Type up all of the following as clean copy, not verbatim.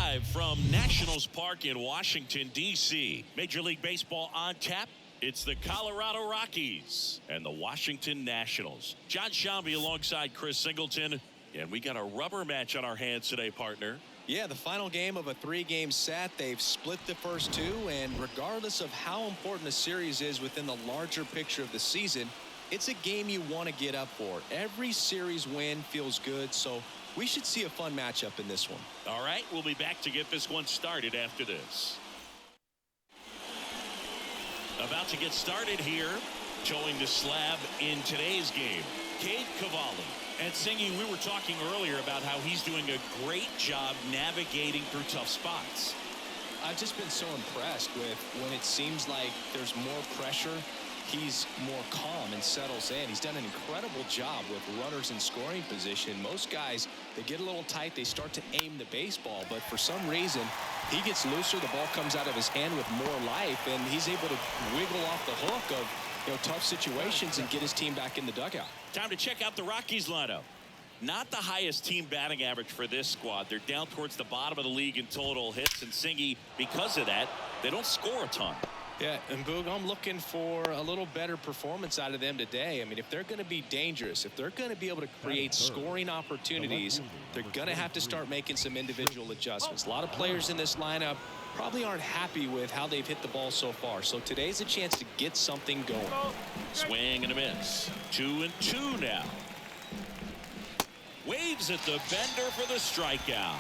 Live from Nationals Park in Washington, D.C. Major League Baseball on tap. It's the Colorado Rockies and the Washington Nationals. John Shambi alongside Chris Singleton. And we got a rubber match on our hands today, partner. Yeah, the final game of a 3-game set. They've split the first two, and regardless of how important a series is within the larger picture of the season, it's a game you want to get up for. Every series win feels good, so we should see a fun matchup in this one. All right, we'll be back to get this one started after this. About to get started here, showing the slab in today's game, CAVALLI. And Singy, we were talking earlier about how he's doing a great job navigating through tough spots. I've just been so impressed with when it seems like there's more pressure, he's more calm and settles in. He's done an incredible job with runners in scoring position. Most guys, they get a little tight, they start to aim the baseball, but for some reason, he gets looser, the ball comes out of his hand with more life, and he's able to wiggle off the hook of tough situations and get his team back in the dugout. Time to check out the Rockies lineup. Not the highest team batting average for this squad. They're down towards the bottom of the league in total hits, and Singy, because of that, they don't score a ton. Yeah, and Boog, I'm looking for a little better performance out of them today. I mean, if they're going to be dangerous, if they're going to be able to create scoring opportunities, they're going to have to start making some individual adjustments. A lot of players in this lineup probably aren't happy with how they've hit the ball so far. So today's a chance to get something going. Swing and a miss. 2-2 now. Waves at the bender for the strikeout.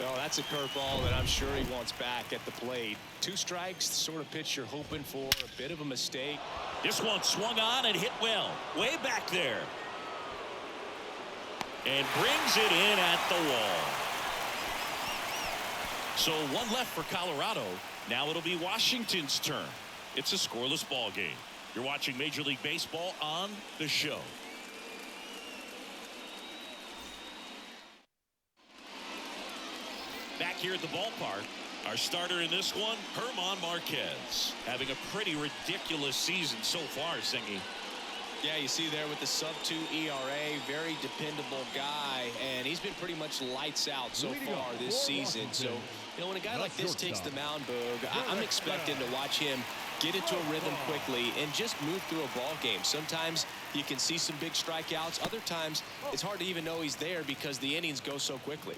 Well, that's a curveball that I'm sure he wants back at the plate. 2 strikes, the sort of pitch you're hoping for. A bit of a mistake. This one swung on and hit well. Way back there. And brings it in at the wall. So 1 left for Colorado. Now it'll be Washington's turn. It's a scoreless ball game. You're watching Major League Baseball on the show. Back here at the ballpark, our starter in this one, Marquez, having a pretty ridiculous season so far, Singy. Yeah, you see there with the sub-2 ERA, very dependable guy, and he's been pretty much lights out so far this season. So, when a guy like this takes the mound, Boog, I'm expecting to watch him get into a rhythm quickly and just move through a ball game. Sometimes you can see some big strikeouts. Other times, it's hard to even know he's there because the innings go so quickly.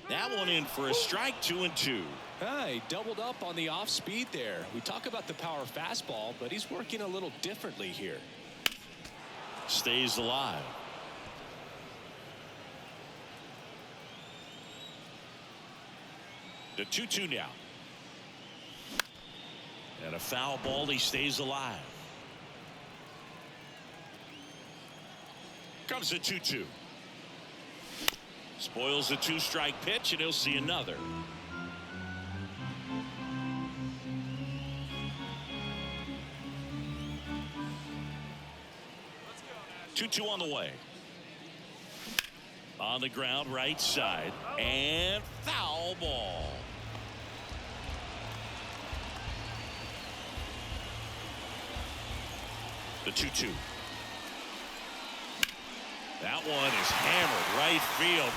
That one in for a strike. 2-2. He doubled up on the off speed there. We talk about the power fastball, but he's working a little differently here. Stays alive. The 2-2 now. And a foul ball. He stays alive. Comes the 2-2. Spoils the 2-strike pitch, and he'll see another. Let's go. 2-2 on the way. On the ground, right side, and foul ball. The 2-2. That one is hammered right field.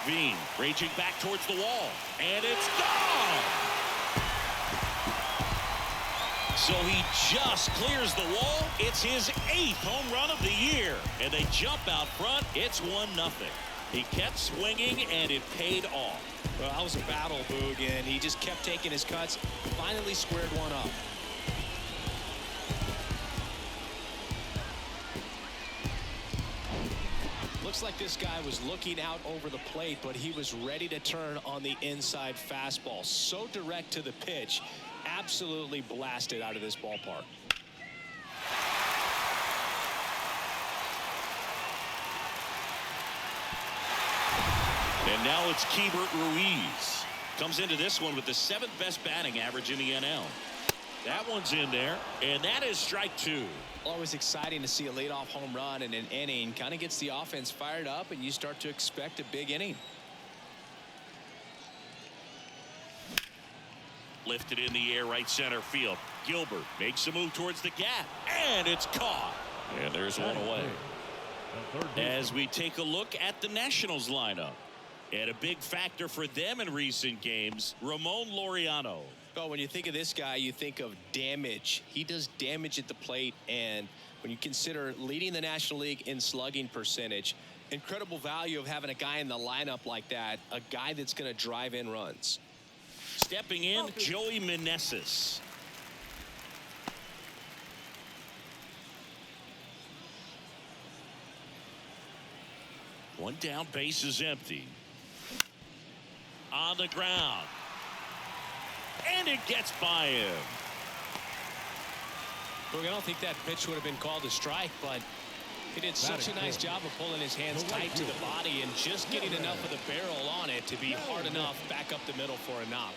Veen raging back towards the wall, and it's gone. So he just clears the wall. It's his 8th home run of the year, and they jump out front. It's 1-0. He kept swinging, and it paid off. Well, that was a battle, Boog, and he just kept taking his cuts. Finally squared one up. Looks like this guy was looking out over the plate, but he was ready to turn on the inside fastball. So direct to the pitch. Absolutely blasted out of this ballpark. And now it's Keibert Ruiz. Comes into this one with the 7th best batting average in the NL. That one's in there, and that is strike 2. Always exciting to see a leadoff home run in an inning. Kind of gets the offense fired up, and you start to expect a big inning. lifted in the air, right center field. Gilbert makes a move towards the gap, and it's caught. And there's one away. As we take a look at the Nationals lineup, and a big factor for them in recent games, Ramon Laureano. Well, when you think of this guy, you think of damage. He does damage at the plate, and when you consider leading the National League in slugging percentage, incredible value of having a guy in the lineup like that, a guy that's going to drive in runs. Stepping in, Joey Meneses. One down, base is empty. On the ground. And it gets by him. Look, I don't think that pitch would have been called a strike, but he did such a nice job of pulling his hands tight to the body and just getting enough of the barrel on it to be hard enough back up the middle for a knock.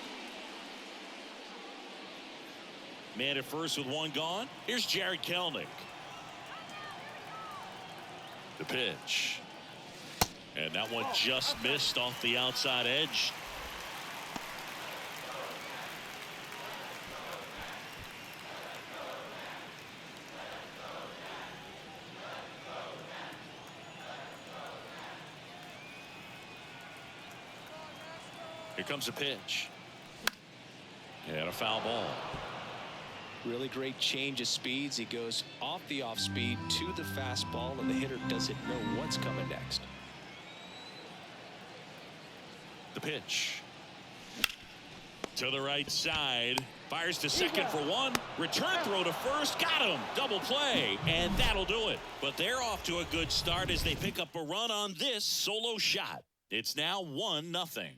Man at first with one gone. Here's Jared Kelenic. The pitch. And that one just missed off the outside edge. Here comes a pitch. And a foul ball. Really great change of speeds. He goes off the off speed to the fastball, and the hitter doesn't know what's coming next. The pitch. To the right side. Fires to second for one. Return throw to first. Got him. Double play. And that'll do it. But they're off to a good start as they pick up a run on this solo shot. It's now 1-0.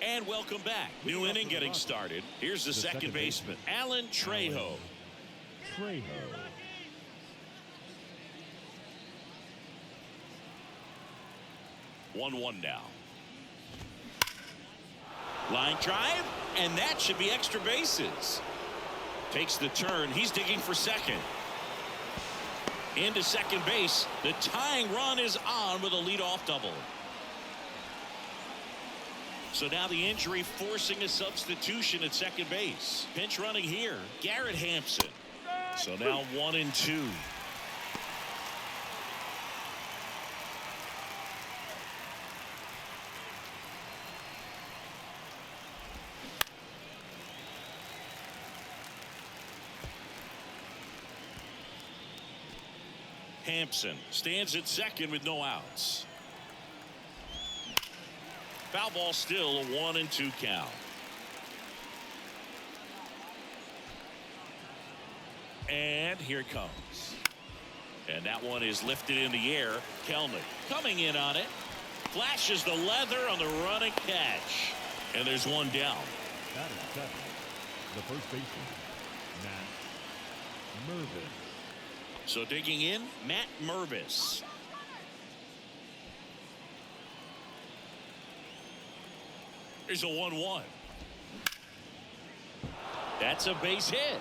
And welcome back. New inning getting started. Here's the second baseman, Alan Trejo. 1-1 now. Line drive, and that should be extra bases. Takes the turn. He's digging for second. Into second base. The tying run is on with a leadoff double. So now the injury forcing a substitution at second base. Pinch running here, Garrett Hampson. So now 1-2. Hampson stands at second with no outs. Foul ball, still a 1-2 count. And here it comes. And that one is lifted in the air. Kelenic coming in on it. Flashes the leather on the running catch. And there's one down. That is seven. The first baseman, Matt Mervis. So digging in, Matt Mervis. Here's a 1-1. That's a base hit.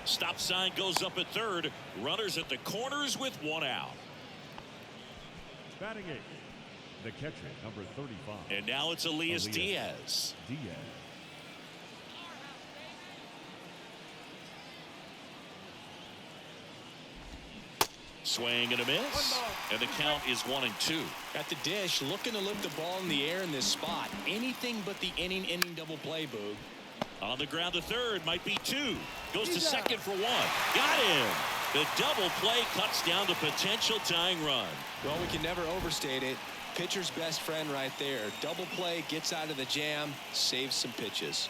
Stop sign goes up at third. Runners at the corners with one out. Batting eighth, the catcher, number 35. And now it's Elias Diaz. Swing and a miss. And the count is 1-2. At the dish, looking to lift the ball in the air in this spot. Anything but the inning double play, Boog. On the ground to third, might be two. Goes to second for one. Got him. The double play cuts down the potential tying run. Well, we can never overstate it. Pitcher's best friend right there. Double play, gets out of the jam, saves some pitches.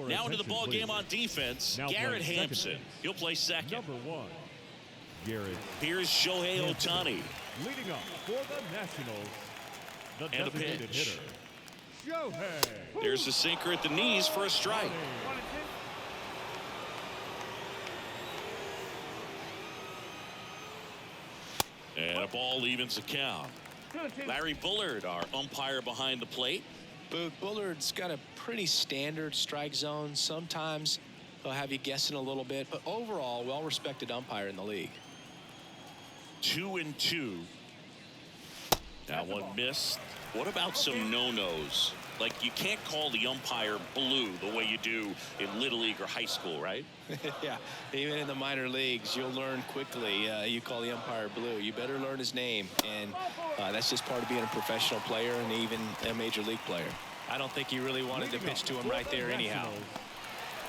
Now into the ball game on defense, Garrett Hampson. He'll play second. Number 1, Garrett. Here's Shohei Ohtani. Leading up for the Nationals, the And a designated pitch. hitter, Shohei. There's a sinker at the knees for a strike. And a ball evens the count. Larry Bullard, our umpire behind the plate. Bullard's got a pretty standard strike zone. Sometimes he'll have you guessing a little bit, but overall, well-respected umpire in the league. 2-2. That one missed. What about some no-nos? Like, you can't call the umpire blue the way you do in Little League or high school, right? Yeah, even in the minor leagues, you'll learn quickly. You call the umpire blue. You better learn his name, and that's just part of being a professional player and even a major league player. I don't think he really wanted to pitch to him right there anyhow.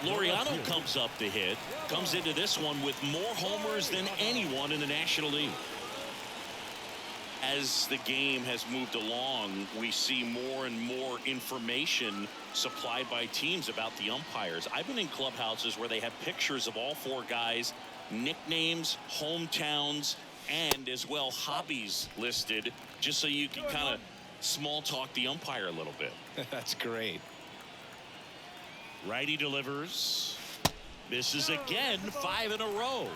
Laureano comes up to hit. Comes into this one with more homers than anyone in the National League. As the game has moved along, we see more and more information supplied by teams about the umpires. I've been in clubhouses where they have pictures of all four guys, nicknames, hometowns, and as well hobbies listed, just so you can kind of small talk the umpire a little bit. That's great. Righty delivers. Misses again, 5 in a row.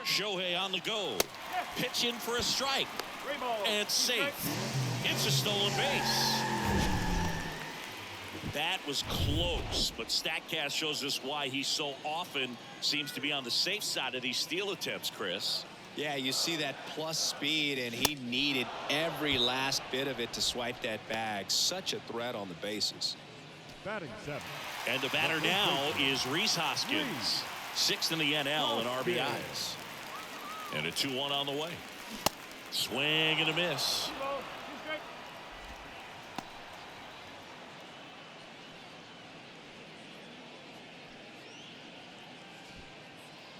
Shohei on the go. Pitch in for a strike. And safe. It's a stolen base. That was close, but StatCast shows us why he so often seems to be on the safe side of these steal attempts, Chris. Yeah, you see that plus speed, and he needed every last bit of it to swipe that bag. Such a threat on the bases. Batting 7. And the batter now is Rhys Hoskins. 6th in the NL in RBIs. And a 2-1 on the way. Swing and a miss.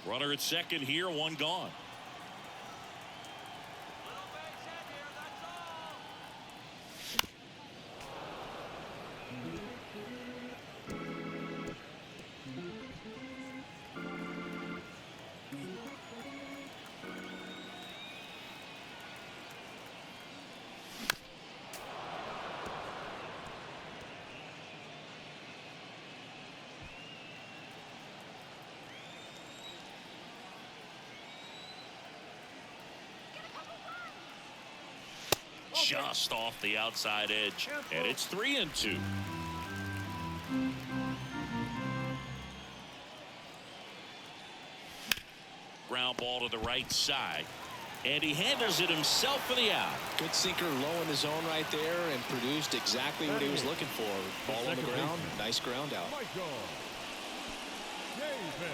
Runner at second here, one gone. Just off the outside edge, and it's 3-2. Ground ball to the right side, and he handles it himself for the out. Good sinker low in the zone right there, and produced exactly what he was looking for. Ball on the ground, nice ground out.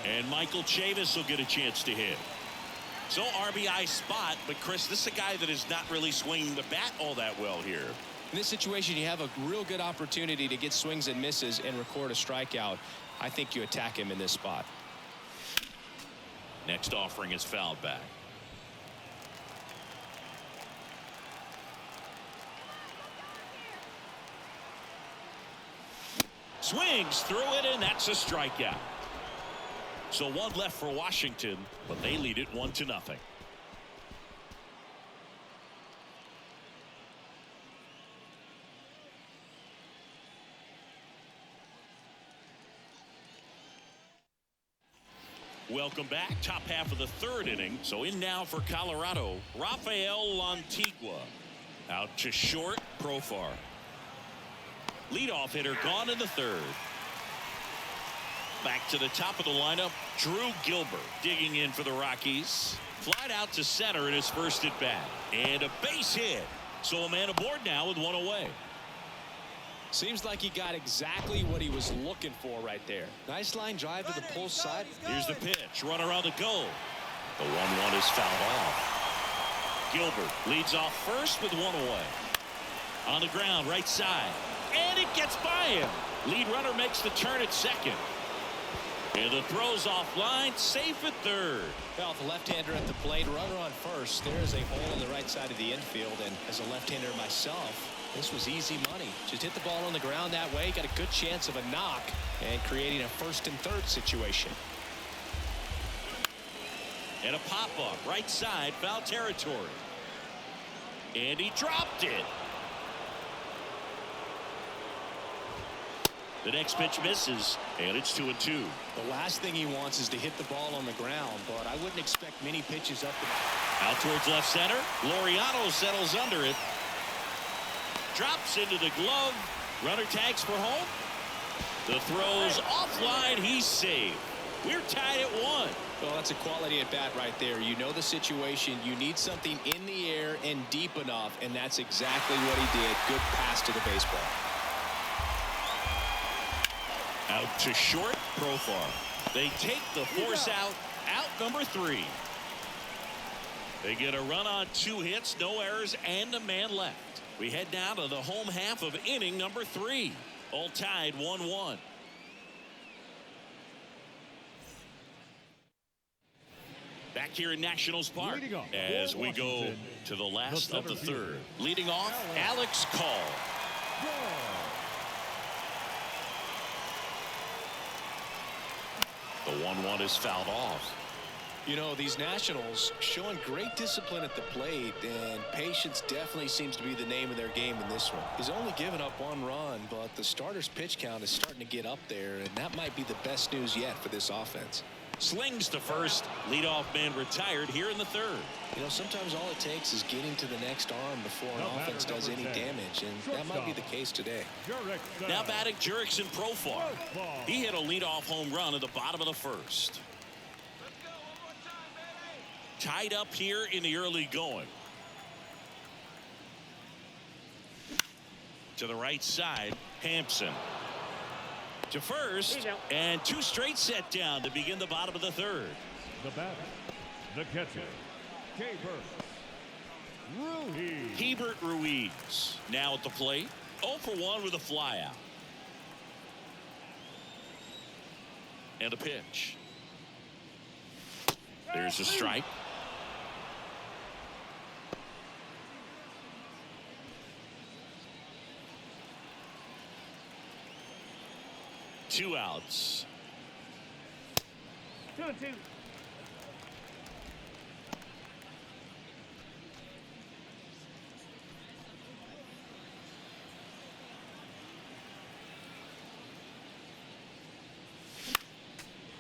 And Michael Chavis will get a chance to hit. So RBI spot, but Chris, this is a guy that is not really swinging the bat all that well here. In this situation, you have a real good opportunity to get swings and misses and record a strikeout. I think you attack him in this spot. Next offering is fouled back. Swings through it, and that's a strikeout. So one left for Washington, but they lead it 1-0. Welcome back. Top half of the third inning. So in now for Colorado, Rafael Lantigua. Out to short, Profar. Leadoff hitter gone in the third. Back to the top of the lineup, Drew Gilbert digging in for the Rockies. Flied out to center in his first at bat. And a base hit. So a man aboard now with one away. Seems like he got exactly what he was looking for right there. Nice line drive to the pull side. Here's the pitch. Runner on the go. The 1-1 is fouled off. Gilbert leads off first with one away. On the ground, right side. And it gets by him. Lead runner makes the turn at second. And the throw's offline, safe at third. Well, the left-hander at the plate, runner on first. There's a hole on the right side of the infield, and as a left-hander myself, this was easy money. Just hit the ball on the ground that way, got a good chance of a knock, and creating a first and third situation. And a pop-up, right side, foul territory. And he dropped it. The next pitch misses, and it's 2-2. The last thing he wants is to hit the ball on the ground, but I wouldn't expect many pitches up. Out towards left center. Laureano settles under it. Drops into the glove. Runner tags for home. The throw's offline. He's saved. We're tied at 1. Well, that's a quality at bat right there. You know the situation. You need something in the air and deep enough, and that's exactly what he did. Good pass to the baseball. Out to short. Profar. They take the force out. Out number 3. They get a run on 2 hits, no errors, and a man left. We head down to the home half of inning number 3. All tied 1-1. Back here in Nationals Park as we go to the last of the 3rd. Leading off, Alex Call. The 1-1 is fouled off. You know, these Nationals showing great discipline at the plate, and patience definitely seems to be the name of their game in this one. He's only given up 1 run, but the starter's pitch count is starting to get up there, and that might be the best news yet for this offense. Slings to first. Leadoff man retired here in the 3rd. You know, sometimes all it takes is getting to the next arm before an offense does any damage, and that might be the case today. Now batting Jurickson Profar. He hit a leadoff home run at the bottom of the 1st. Tied up here in the early going. To the right side, Hampson. To first, and 2 straight set down to begin the bottom of the 3rd. The batter, the catcher, Ruiz. Hebert Ruiz now at the plate. 0 for 1 with a flyout. And a pitch. There's a strike. Two outs. 2-2.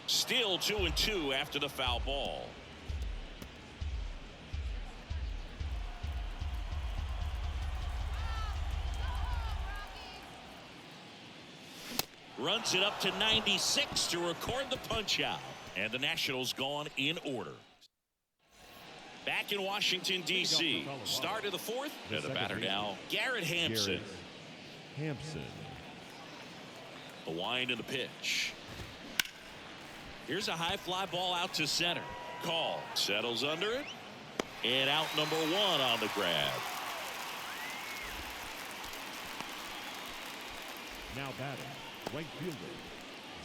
Still 2-2 after the foul ball. Runs it up to 96 to record the punch out. And the Nationals gone in order. Back in Washington, D.C. Start of the 4th. And the batter now, Garrett Hampson. The wind and the pitch. Here's a high fly ball out to center. Call. Settles under it. And out number 1 on the grab. Now batting. Right fielder,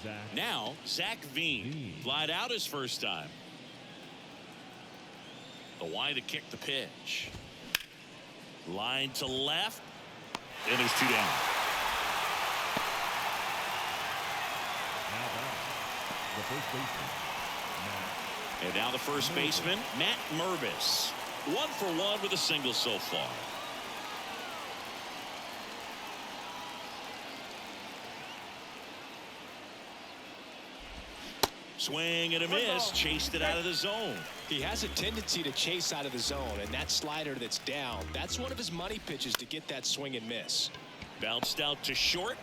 Zach. Now, Zach Veen. Flied out his first time. The wind to kick the pitch. Line to left. And there's 2 down. Now batting, the first baseman, Matt. And now the first baseman, Matt Mervis. 1 for 1 with a single so far. Swing and a miss. Chased it out of the zone. He has a tendency to chase out of the zone, and that slider that's down, that's one of his money pitches to get that swing and miss. Bounced out to short.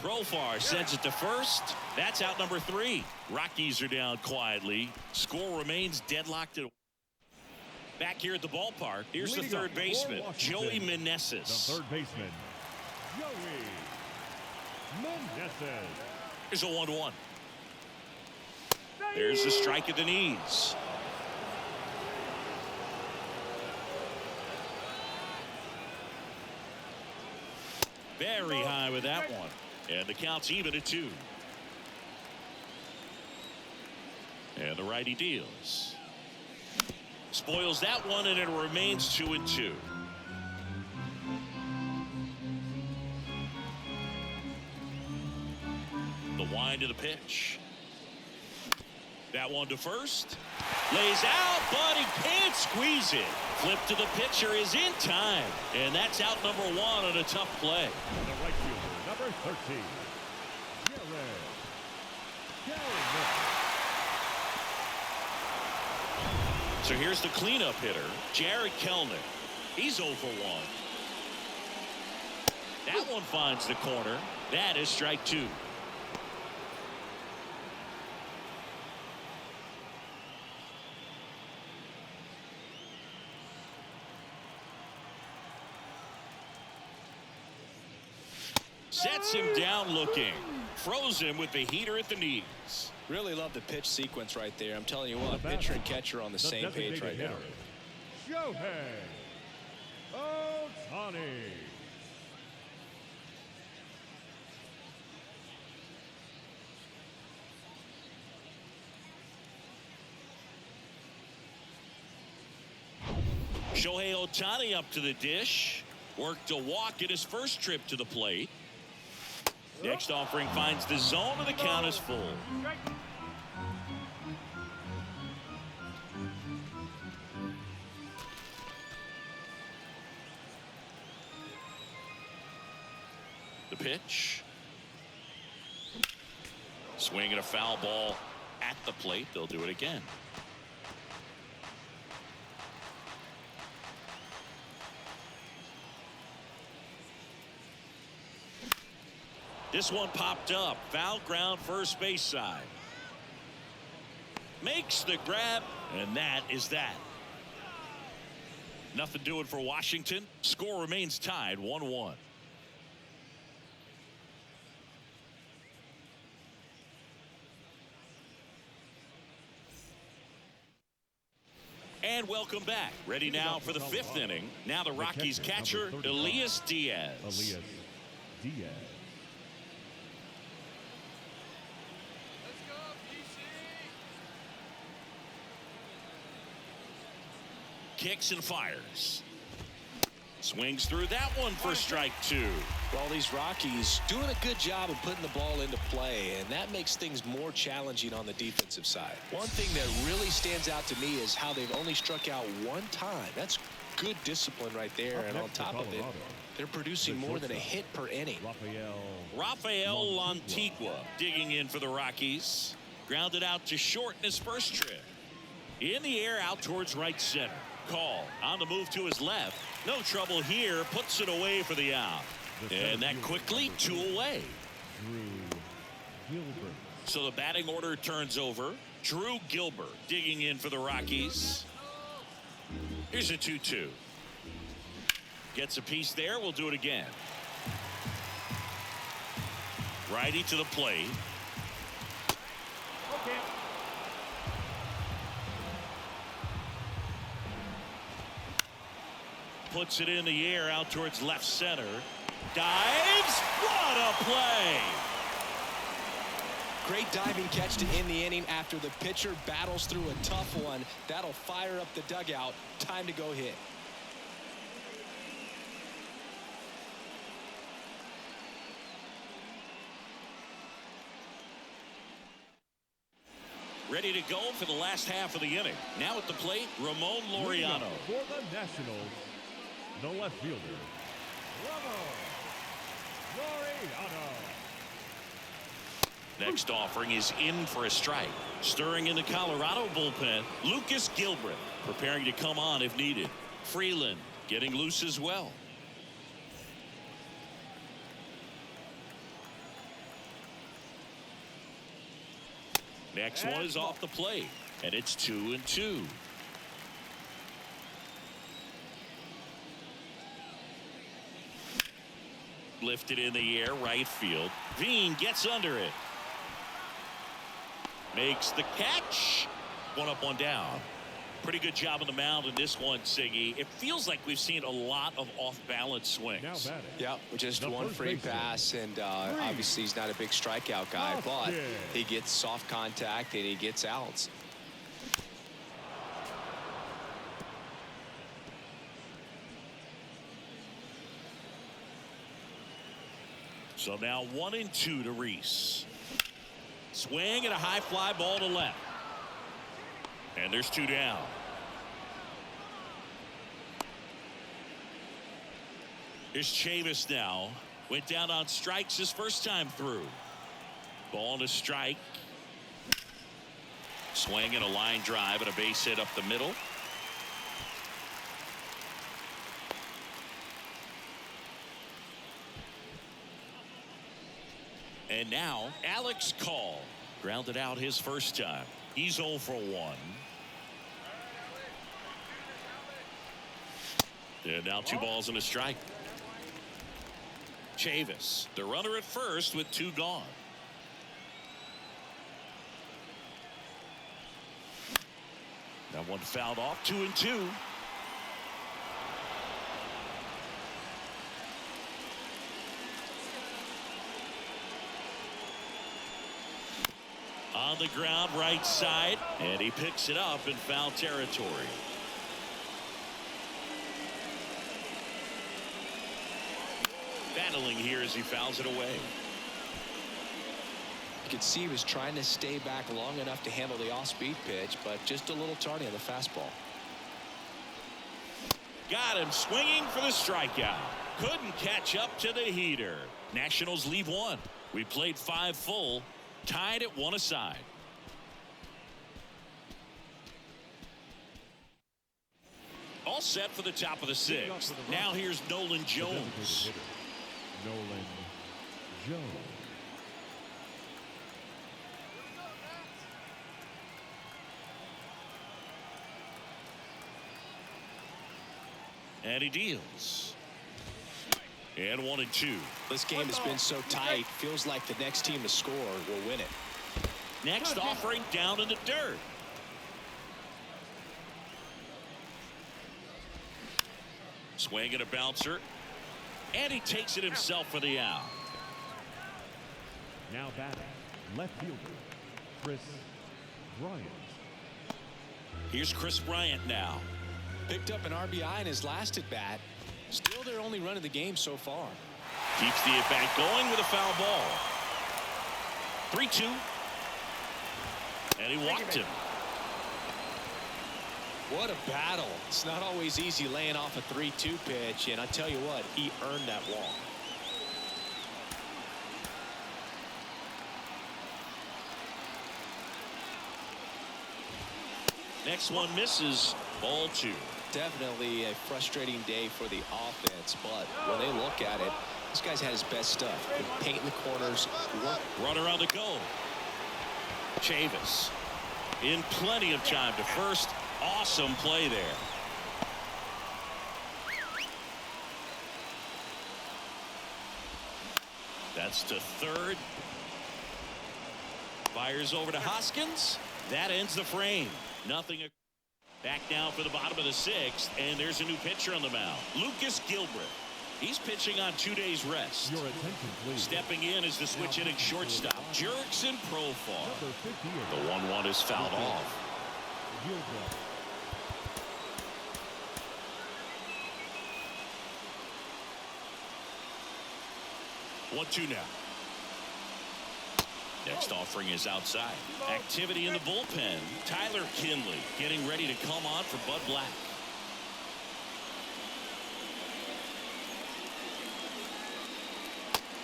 Profar sends it to first. That's out number 3. Rockies are down quietly. Score remains deadlocked at. Back here at the ballpark, here's the third baseman, Joey Meneses. The third baseman, Joey Meneses. Here's a 1-1. There's the strike at the knees. Very high with that one. And the count's even at 2. And the righty deals. Spoils that one, and it remains 2-2. The wind of the pitch. That one to first. Lays out, but he can't squeeze it. Flip to the pitcher is in time. And that's out number 1 on a tough play. The right fielder, number 13, So here's the cleanup hitter, Jared Kelnick. He's 0 for 1. That one finds the corner. That is strike 2. Sets him down looking. Frozen with the heater at the knees. Really love the pitch sequence right there. I'm telling you what, pitcher and catcher on the same page right now. Shohei Ohtani. Shohei Ohtani up to the dish. Worked a walk in his first trip to the plate. Next offering finds the zone, and the count is full. The pitch. Swinging a foul ball at the plate. They'll do it again. This one popped up. Foul ground, first base side. Makes the grab, and that is that. Nothing doing for Washington. Score remains tied 1-1. And welcome back. Ready now for the 5th inning. Now the Rockies catcher, Elias Diaz. Elias Diaz. Kicks and fires. Swings through that one for strike 2. Well, these Rockies doing a good job of putting the ball into play, and that makes things more challenging on the defensive side. One thing that really stands out to me is how they've only struck out 1 time. That's good discipline right there, and on top of it, they're producing more than a hit per inning. Rafael Lantigua digging in for the Rockies. Grounded out to short in his first trip. In the air out towards right center. Call on the move to his left. No trouble here. Puts it away for the out. And that quickly 2 away. So the batting order turns over. Drew Gilbert digging in for the Rockies. Here's a 2-2. Gets a piece there. We'll do it again. Righty to the plate. Okay. Puts it in the air out towards left center. Dives. What a play. Great diving catch to end the inning after the pitcher battles through a tough one. That'll fire up the dugout. Time to go hit. Ready to go for the last half of the inning. Now at the plate, Ramon Laureano. For the Nationals, the left fielder, Ramon Laureano. Next offering is in for a strike. Stirring in the Colorado bullpen, Lucas Gilbert preparing to come on if needed. Freeland getting loose as well. Next one is off the plate, and it's 2-2. Lifted in the air, right field. Veen gets under it. Makes the catch. One up, one down. Pretty good job on the mound in this one, Siggy. It feels like we've seen a lot of off-balance swings. Yeah, just one free pass, and obviously he's not a big strikeout guy, but he gets soft contact and he gets outs. So now 1-2 to Reese. Swing and a high fly ball to left. And there's 2 down. Here's Chavis now. Went down on strikes his first time through. Ball to strike. Swing and a line drive and a base hit up the middle. And now Alex Call grounded out his first time. He's 0 for 1. And now 2 balls and a strike. Chavis, the runner at first with 2 gone. That one fouled off. 2-2. On the ground, right side, and he picks it up in foul territory. Battling here as he fouls it away. You could see he was trying to stay back long enough to handle the off-speed pitch, but just a little tardy on the fastball. Got him swinging for the strikeout. Couldn't catch up to the heater. Nationals leave 1. We played 5 full. Tied at 1 aside. All set for the top of the 6th. Now here's Nolan Jones. Nolan Jones. And he deals. And 1-2. This game has been so tight. Feels like the next team to score will win it. Next offering down in the dirt. Swing and a bouncer. And he takes it himself for the out. Now batting, left fielder, Chris Bryant. Here's Chris Bryant now. Picked up an RBI in his last at bat. Still their only run of the game so far. Keeps the at-bat going with a foul ball. 3-2. And he walked him. What a battle. It's not always easy laying off a 3-2 pitch, and I tell you what, he earned that walk. Next one misses. Ball 2. Definitely a frustrating day for the offense, but when they look at it, this guy's had his best stuff. Painting the corners. Runner on the go. Chavis in plenty of time to first. Awesome play there. That's to third. Fires over to Hoskins. That ends the frame. Nothing. Back now for the bottom of the 6th, and there's a new pitcher on the mound. Lucas Gilbert. He's pitching on 2 days rest. Your attention, please. Stepping in is the switch hitting shortstop, Jurickson Profar. The 1-1 is fouled off. 1-2 now. Next offering is outside. Activity in the bullpen. Tyler Kinley getting ready to come on for Bud Black.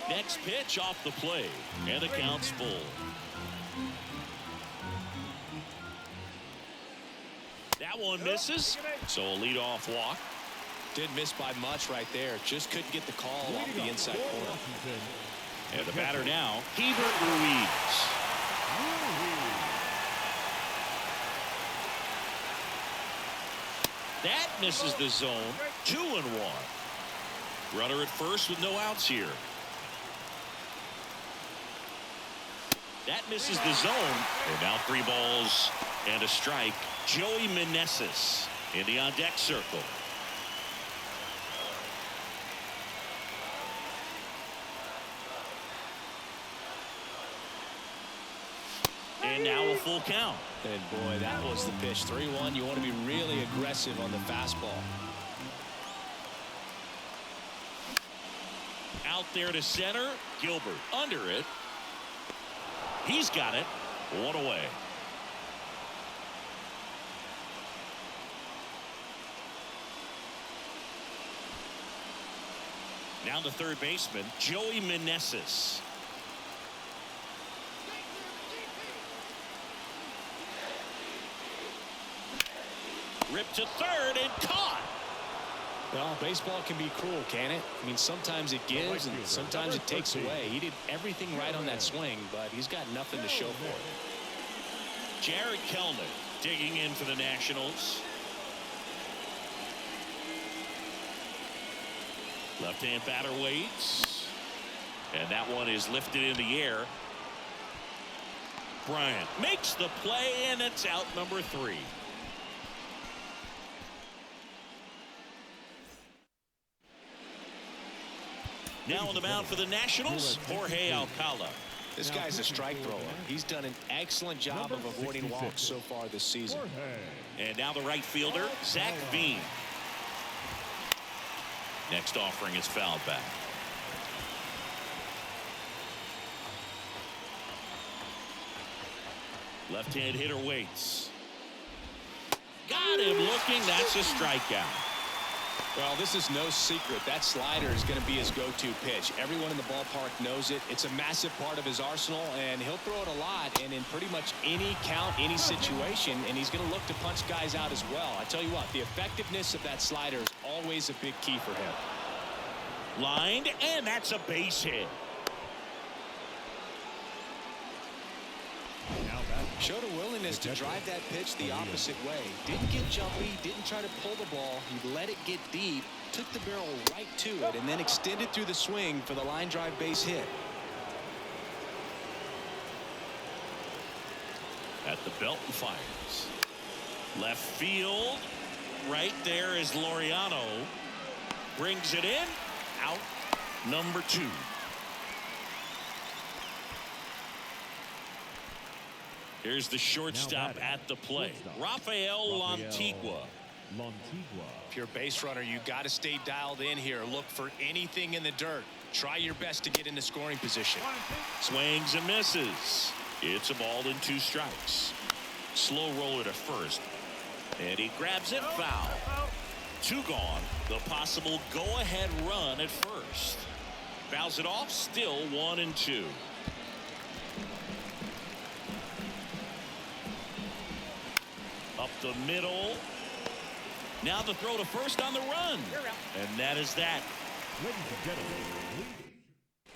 Next pitch off the plate, and the count's full. That one misses, so a leadoff walk. Did miss by much right there. Just couldn't get the call off the inside corner. And the batter now, Hebert Ruiz. That misses the zone. 2-1. Runner at first with no outs here. That misses the zone. And now 3 balls and a strike. Joey Meneses in the on-deck circle. And now a full count. And boy, that was the pitch. 3-1. You want to be really aggressive on the fastball. Out there to center. Gilbert under it. He's got it. 1 away. Now the third baseman, Joey Meneses. Ripped to third and caught. Well, baseball can be cruel, can it? I mean, sometimes it gives and sometimes it takes away. He did everything right on that swing, but he's got nothing to show for it. Jared Kellner digging in for the Nationals. Left-hand batter waits. And that one is lifted in the air. Bryant makes the play, and it's out number 3. Now on the mound for the Nationals, Jorge Alcala. This guy's a strike thrower. He's done an excellent job of avoiding walks so far this season. And now the right fielder, Zach Veen. Next offering is fouled back. Left-hand hitter waits. Got him looking. That's a strikeout. Well, this is no secret. That slider is going to be his go-to pitch. Everyone in the ballpark knows it. It's a massive part of his arsenal, and he'll throw it a lot and in pretty much any count, any situation, and he's going to look to punch guys out as well. I tell you what, the effectiveness of that slider is always a big key for him. Lined, and that's a base hit. Showed a willingness to drive that pitch the opposite way. Didn't get jumpy, didn't try to pull the ball. He let it get deep, took the barrel right to it, and then extended through the swing for the line drive base hit. At the belt and fires. Left field. Right there is Laureano. Brings it in. Out number 2. Here's the shortstop at the plate, Rafael Lantigua. If you're a base runner, you got to stay dialed in here. Look for anything in the dirt. Try your best to get into scoring position. Swings and misses. It's a ball and 2 strikes. Slow roller to first, and he grabs it. Foul. 2 gone. The possible go-ahead run at first. Fouls it off. Still 1 and 2. Up the middle. Now the throw to first on the run. And that is that.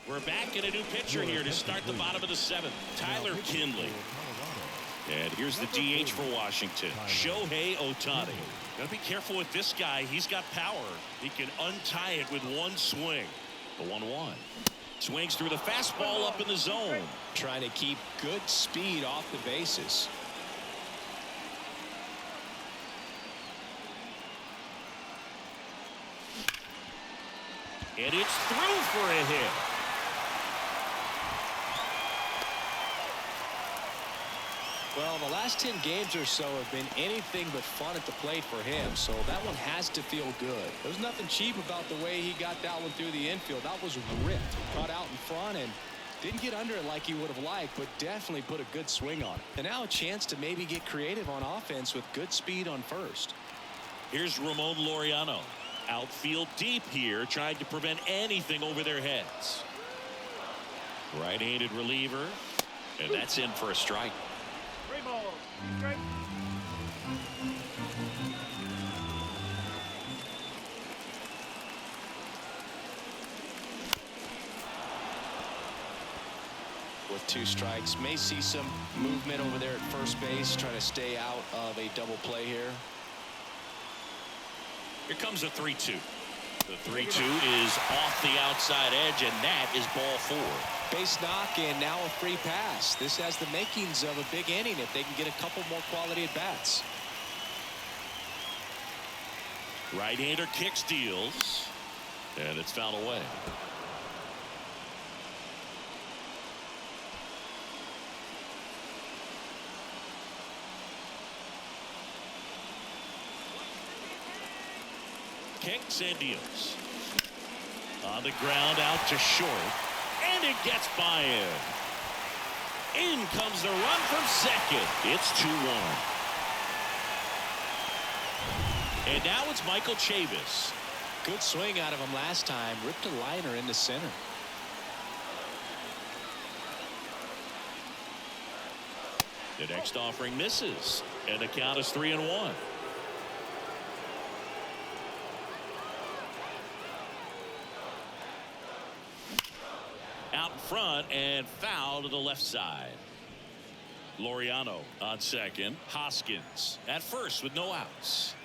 We're back in a new pitcher here to start the bottom of the 7th. Tyler Kinley. And here's the DH for Washington, Shohei Ohtani. Got to be careful with this guy. He's got power. He can untie it with one swing. The 1-1. Swings through the fastball up in the zone. Trying to keep good speed off the bases. And it's through for a hit. Well, the last 10 games or so have been anything but fun at the plate for him, so that one has to feel good. There's nothing cheap about the way he got that one through the infield. That was ripped, caught out in front, and didn't get under it like he would have liked, but definitely put a good swing on it. And now a chance to maybe get creative on offense with good speed on first. Here's Ramon Laureano. Outfield deep here, trying to prevent anything over their heads. Right-handed reliever, and that's in for a strike. Strike. With 2 strikes, may see some movement over there at first base, trying to stay out of a double play here. Here comes a 3-2. The 3-2 is off the outside edge, and that is ball 4. Base knock, and now a free pass. This has the makings of a big inning if they can get a couple more quality at bats. Right-hander kicks, deals, and it's fouled away. Kicks and deals. On the ground, out to short, and it gets by him. In comes the run from second. It's 2-1. And now it's Michael Chavis. Good swing out of him last time. Ripped a liner into center. The next offering misses, and the count is 3-1. in front and foul to the left side. Laureano on second. Hoskins at first with no outs.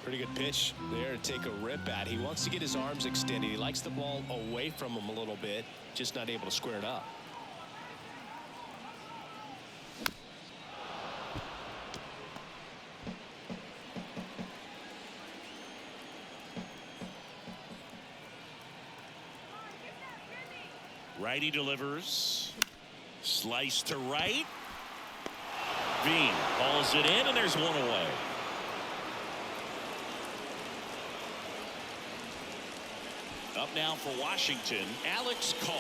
Pretty good pitch there to take a rip at. He wants to get his arms extended. He likes the ball away from him a little bit, just not able to square it up. Righty delivers. Slice to right. Bean hauls it in, and there's one away. Up now for Washington, Alex Call.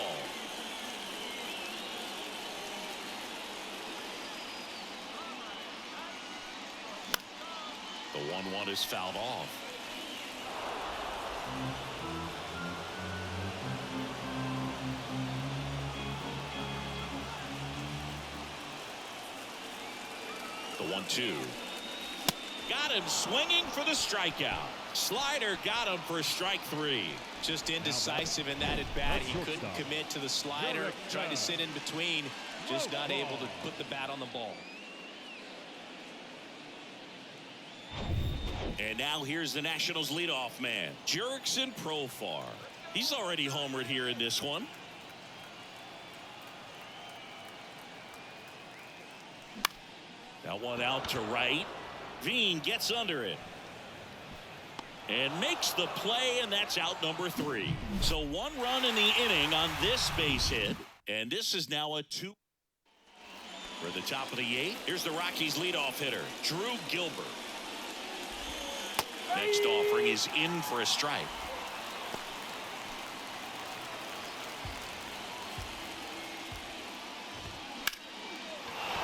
The 1-1 is fouled off. The 1-2. Got him swinging for the strikeout. Slider got him for strike 3. Just indecisive in that at bat. He couldn't commit to the slider. Tried to sit in between. Just not able to put the bat on the ball. And now here's the Nationals leadoff man, Jurickson Profar. He's already homered here in this one. That one out to right. Veen gets under it and makes the play, and that's out number 3. So 1 run in the inning on this base hit, and this is now a 2. For the top of the 8th, here's the Rockies leadoff hitter, Drew Gilbert. Next offering is in for a strike.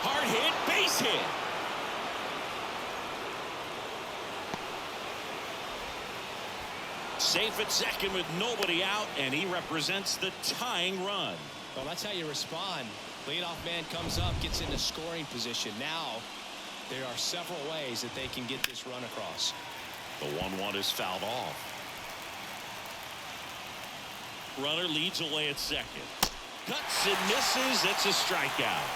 Hard hit, base hit. Safe at second with nobody out, and he represents the tying run. Well, that's how you respond. Leadoff man comes up, gets into scoring position. Now there are several ways that they can get this run across. The 1-1 is fouled off. Runner leads away at second. Cuts and misses. It's a strikeout.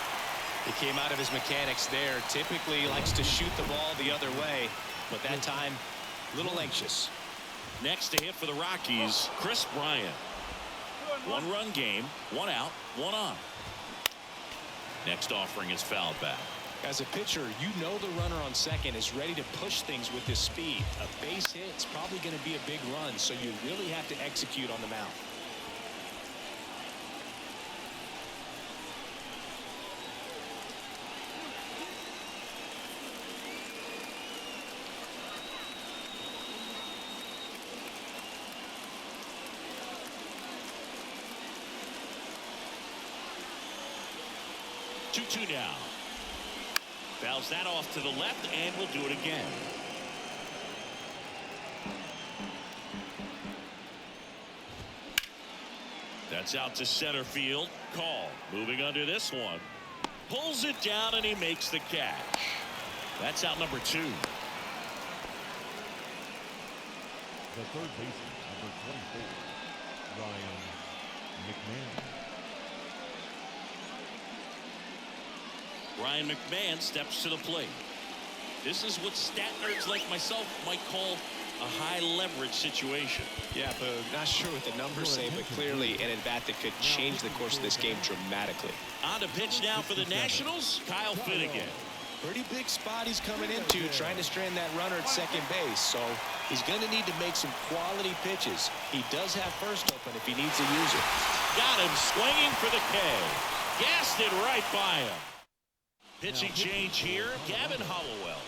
He came out of his mechanics there. Typically likes to shoot the ball the other way, but that time a little anxious. Next to hit for the Rockies, Chris Bryant. 1-run game, 1 out, 1 on. Next offering is fouled back. As a pitcher, you know the runner on second is ready to push things with his speed. A base hit is probably going to be a big run, so you really have to execute on the mound. Two now. Fouls that off to the left, and we'll do it again. That's out to center field. Call. Moving under this one. Pulls it down, and he makes the catch. That's out number 2. The third baseman, number 24, Ryan McMahon. Ryan McMahon steps to the plate. This is what stat nerds like myself might call a high leverage situation. Yeah, but not sure what the numbers say, but clearly an at-bat that could change the course of this game dramatically. On to pitch now for the Nationals, Kyle Finnegan. Pretty big spot he's coming into, trying to strand that runner at second base, so he's going to need to make some quality pitches. He does have first open if he needs to use it. Got him swinging for the K. Gassed it right by him. Pitching change here, Gavin Hollowell.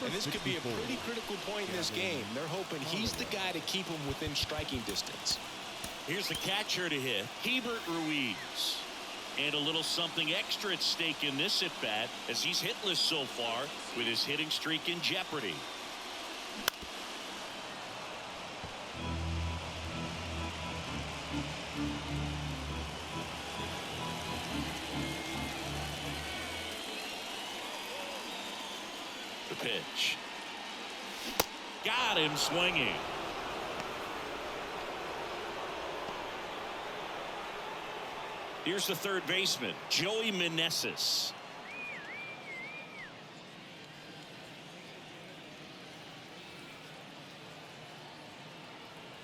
And this could be a pretty critical point in this game. They're hoping he's the guy to keep him within striking distance. Here's the catcher to hit, Hebert Ruiz. And a little something extra at stake in this at-bat, as he's hitless so far with his hitting streak in jeopardy. The pitch. Got him swinging. Here's the third baseman, Joey Meneses.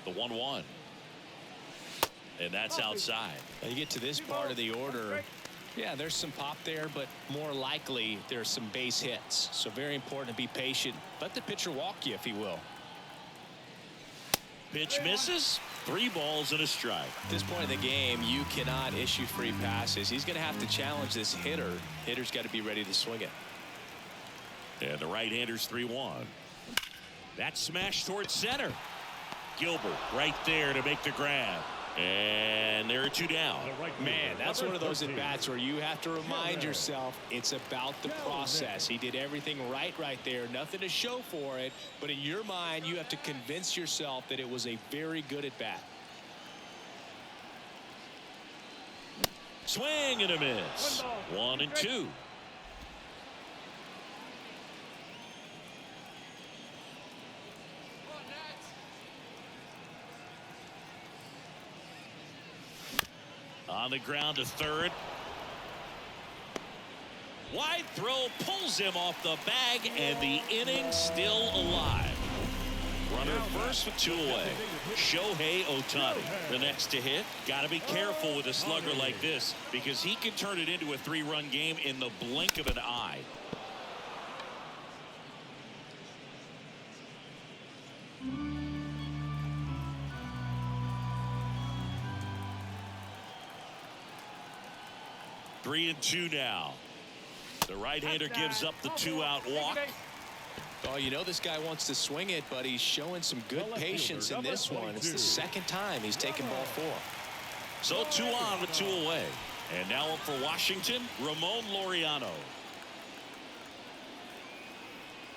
The 1-1. And that's outside. Now you get to this part of the order. Yeah, there's some pop there, but more likely there's some base hits. So very important to be patient. Let the pitcher walk you, if he will. Pitch misses. 3 balls and a strike. At this point in the game, you cannot issue free passes. He's going to have to challenge this hitter. Hitter's got to be ready to swing it. And the right-hander's 3-1. That smash towards center. Gilbert right there to make the grab. And there are 2 down. Man, that's one of those at-bats where you have to remind yourself it's about the process. He did everything right there. Nothing to show for it. But in your mind, you have to convince yourself that it was a very good at-bat. Swing and a miss. 1-2. On the ground to third. Wide throw pulls him off the bag, and the inning still alive. Runner first with 2 away. Shohei Ohtani, the next to hit. Got to be careful with a slugger like this because he can turn it into a 3-run game in the blink of an eye. Three and 2 now. The right-hander gives up the 2-out walk. Oh, you know this guy wants to swing it, but he's showing some good patience in this one. It's the second time he's taken ball 4. So 2 on with 2 away. And now up for Washington, Ramon Laureano.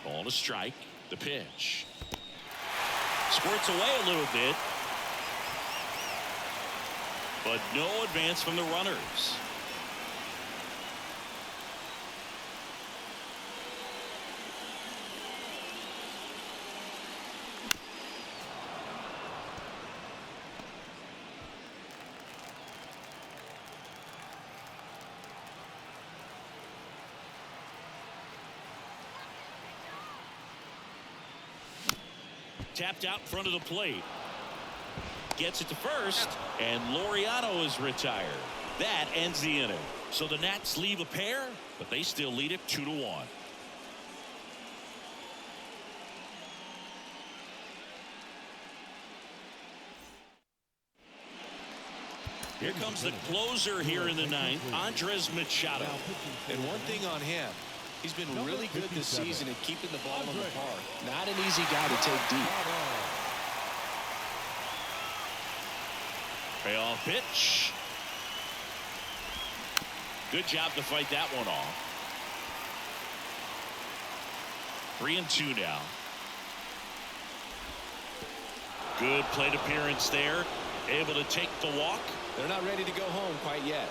On a strike. The pitch. Squirts away a little bit. But no advance from the runners. Tapped out in front of the plate. Gets it to first, and Laureano is retired. That ends the inning. So the Nats leave a pair, but they still lead it 2-1. Here comes the closer here in the 9th, Andres Machado. And one thing on him, he's been really good this season at keeping the ball in the park. Not an easy guy to take deep. Payoff pitch. Good job to fight that one off. 3 and 2 now. Good plate appearance there. Able to take the walk. They're not ready to go home quite yet.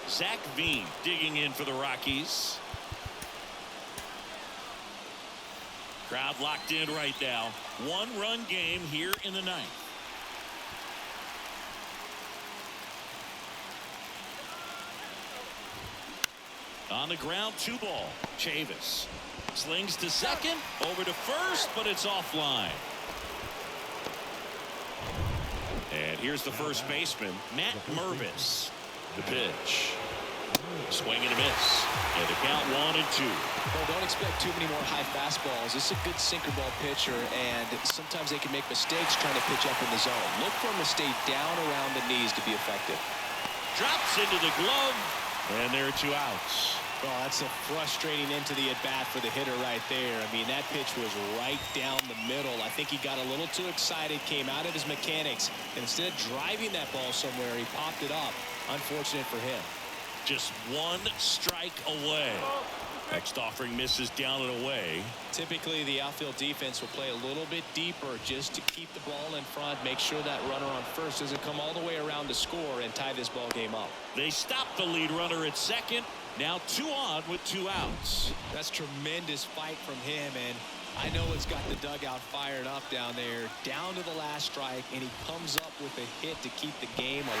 Zach Veen digging in for the Rockies. Crowd locked in right now. 1-run game here in the 9th. On the ground, 2 ball. Chavis slings to second, over to first, but it's offline. And here's the first baseman, Matt Mervis. The pitch. Swing and a miss. And the count 1 and 2. Well, don't expect too many more high fastballs. This is a good sinker ball pitcher, and sometimes they can make mistakes trying to pitch up in the zone. Look for him to stay down around the knees to be effective. Drops into the glove, and there are 2 outs. Well, that's a frustrating end to the at-bat for the hitter right there. I mean, that pitch was right down the middle. I think he got a little too excited, came out of his mechanics, and instead of driving that ball somewhere, he popped it up. Unfortunate for him. Just 1 strike away. Next offering misses down and away. Typically, the outfield defense will play a little bit deeper just to keep the ball in front, make sure that runner on first doesn't come all the way around to score and tie this ball game up. They stop the lead runner at second, Now 2 on with 2 outs. That's tremendous fight from him, and I know it's got the dugout fired up down there. Down to the last strike, and he comes up with a hit to keep the game alive.